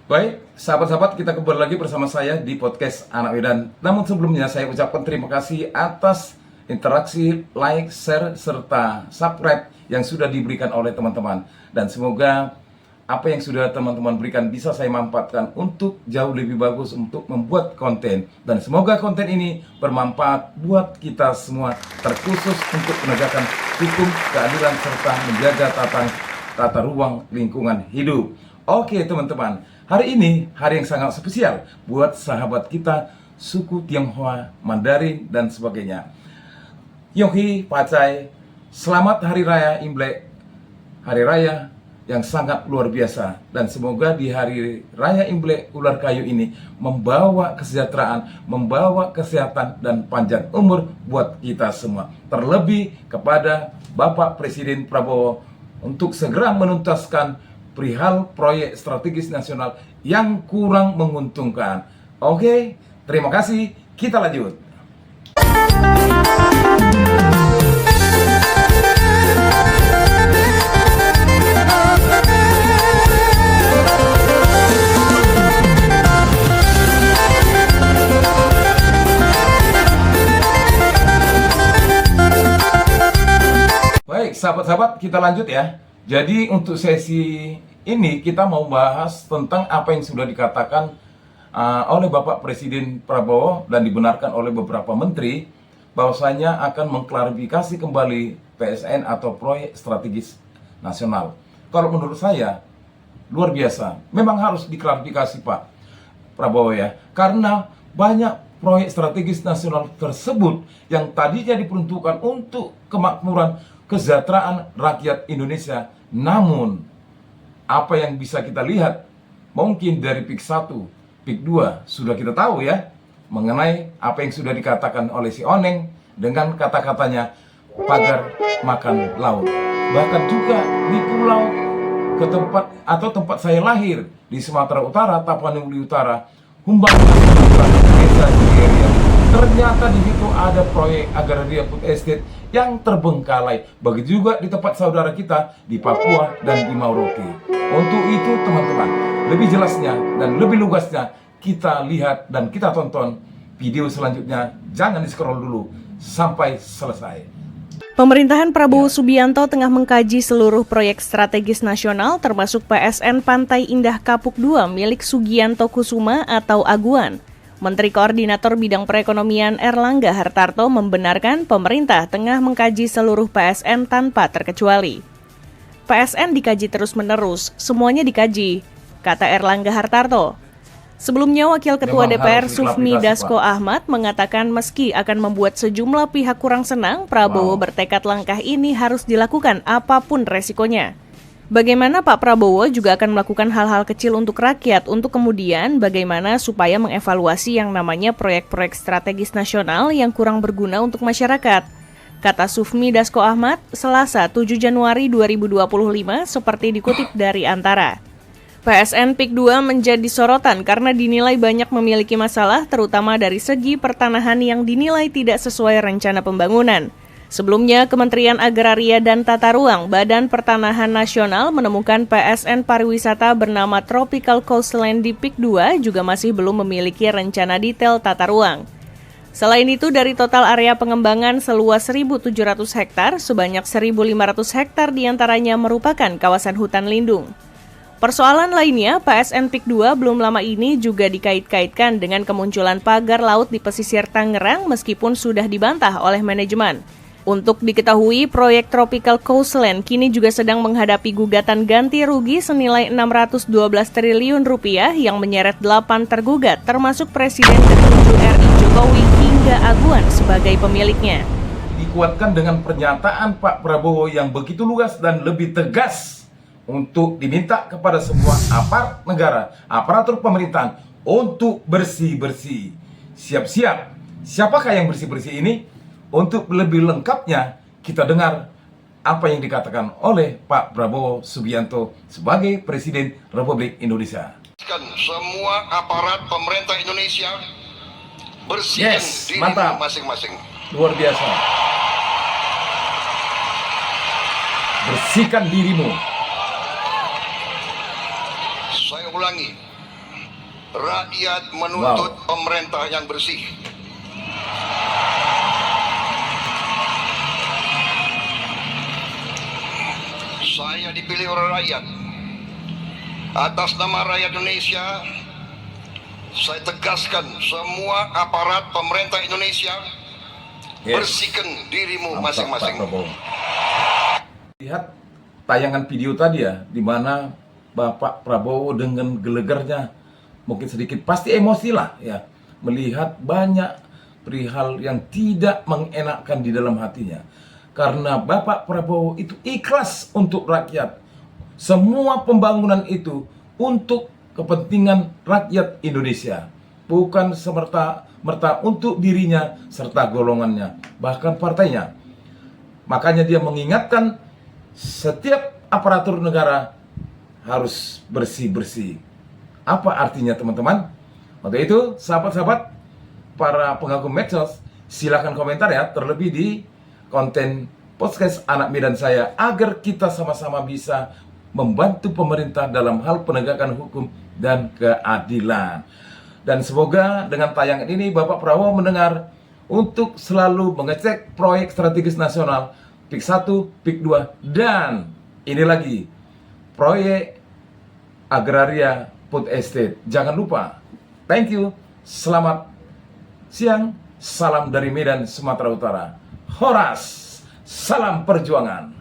Baik, sahabat-sahabat, kita kembali lagi bersama saya di podcast Anak Medan. Namun sebelumnya saya ucapkan terima kasih atas interaksi, like, share, serta subscribe yang sudah diberikan oleh teman-teman. Dan semoga apa yang sudah teman-teman berikan bisa saya manfaatkan untuk jauh lebih bagus untuk membuat konten. Dan semoga konten ini bermanfaat buat kita semua, terkhusus untuk penegakan hukum, keadilan, serta menjaga tata ruang lingkungan hidup. Oke teman-teman, hari ini hari yang sangat spesial buat sahabat kita suku Tionghoa, Mandarin, dan sebagainya. Yohi, Pacai, selamat Hari Raya Imlek, Hari Raya yang sangat luar biasa. Dan semoga di Hari Raya Imlek Ular Kayu ini membawa kesejahteraan, membawa kesehatan, dan panjang umur buat kita semua. Terlebih kepada Bapak Presiden Prabowo untuk segera menuntaskan perihal proyek strategis nasional yang kurang menguntungkan. Oke, terima kasih. Kita lanjut. Baik, sahabat-sahabat, kita lanjut ya. Jadi untuk sesi ini kita mau bahas tentang apa yang sudah dikatakan oleh Bapak Presiden Prabowo dan dibenarkan oleh beberapa menteri, bahwasanya akan mengklarifikasi kembali PSN atau proyek strategis nasional. Kalau menurut saya luar biasa, memang harus diklarifikasi Pak Prabowo ya, karena banyak proyek strategis nasional tersebut yang tadinya diperuntukkan untuk kemakmuran kesejahteraan rakyat Indonesia, namun apa yang bisa kita lihat mungkin dari PIK 1, PIK 2 sudah kita tahu ya, mengenai apa yang sudah dikatakan oleh si Oneng dengan kata-katanya pagar makan laut. Bahkan juga di pulau ke tempat saya lahir di Sumatera Utara, Tapanuli Utara, Humbang Desa Cigeria. Ternyata di situ ada proyek agraria food estate yang terbengkalai. Begitu juga di tempat saudara kita di Papua dan di Merauke. Untuk itu teman-teman, lebih jelasnya dan lebih lugasnya kita lihat dan kita tonton video selanjutnya. Jangan di-scroll dulu sampai selesai. Pemerintahan Prabowo Subianto tengah mengkaji seluruh proyek strategis nasional termasuk PSN Pantai Indah Kapuk 2 milik Sugianto Kusuma atau Aguan. Menteri Koordinator Bidang Perekonomian Erlangga Hartarto membenarkan pemerintah tengah mengkaji seluruh PSN tanpa terkecuali. PSN dikaji terus-menerus, semuanya dikaji, kata Erlangga Hartarto. Sebelumnya, Wakil Ketua DPR Sufmi Dasko Ahmad mengatakan meski akan membuat sejumlah pihak kurang senang, Prabowo bertekad langkah ini harus dilakukan apapun resikonya. Bagaimana Pak Prabowo juga akan melakukan hal-hal kecil untuk rakyat untuk kemudian bagaimana supaya mengevaluasi yang namanya proyek-proyek strategis nasional yang kurang berguna untuk masyarakat. Kata Sufmi Dasko Ahmad, Selasa 7 Januari 2025 seperti dikutip dari Antara. PSN PIK 2 menjadi sorotan karena dinilai banyak memiliki masalah terutama dari segi pertanahan yang dinilai tidak sesuai rencana pembangunan. Sebelumnya, Kementerian Agraria dan Tata Ruang Badan Pertanahan Nasional menemukan PSN pariwisata bernama Tropical Coastline di PIK 2 juga masih belum memiliki rencana detail tata ruang. Selain itu, dari total area pengembangan seluas 1.700 hektar, sebanyak 1.500 hektar diantaranya merupakan kawasan hutan lindung. Persoalan lainnya, PSN PIK 2 belum lama ini juga dikait-kaitkan dengan kemunculan pagar laut di pesisir Tangerang meskipun sudah dibantah oleh manajemen. Untuk diketahui, proyek Tropical Coastline kini juga sedang menghadapi gugatan ganti rugi senilai 612 triliun rupiah yang menyeret 8 tergugat, termasuk Presiden ke-7 RI Jokowi hingga Aguan sebagai pemiliknya. Dikuatkan dengan pernyataan Pak Prabowo yang begitu lugas dan lebih tegas untuk diminta kepada semua aparat negara, aparatur pemerintahan untuk bersih-bersih. Siap-siap. Siapakah yang bersih-bersih ini? Untuk lebih lengkapnya, kita dengar apa yang dikatakan oleh Pak Prabowo Subianto sebagai Presiden Republik Indonesia. Semua aparat pemerintah Indonesia bersihkan diri masing-masing. Luar biasa. Bersihkan dirimu. Saya ulangi, Rakyat menuntut pemerintah yang bersih. Saya dipilih oleh rakyat. Atas nama rakyat Indonesia, saya tegaskan semua aparat pemerintah Indonesia, bersihkan dirimu masing-masing. Lihat tayangan video tadi ya, di mana Bapak Prabowo dengan gelegarnya, mungkin sedikit pasti emosi lah ya, melihat banyak perihal yang tidak mengenakkan di dalam hatinya. Karena Bapak Prabowo itu ikhlas untuk rakyat. Semua pembangunan itu untuk kepentingan rakyat Indonesia, bukan semerta-merta untuk dirinya serta golongannya, bahkan partainya. Makanya dia mengingatkan setiap aparatur negara harus bersih-bersih. Apa artinya teman-teman? Untuk itu, sahabat-sahabat, para pengagum medsos, silakan komentar ya, terlebih di konten podcast Anak Medan saya, agar kita sama-sama bisa membantu pemerintah dalam hal penegakan hukum dan keadilan. Dan semoga dengan tayangan ini Bapak Prabowo mendengar untuk selalu mengecek proyek strategis nasional PIK 1, PIK 2, dan ini lagi proyek agraria food estate. Jangan lupa. Thank you. Selamat siang. Salam dari Medan, Sumatera Utara. Horas. Salam perjuangan.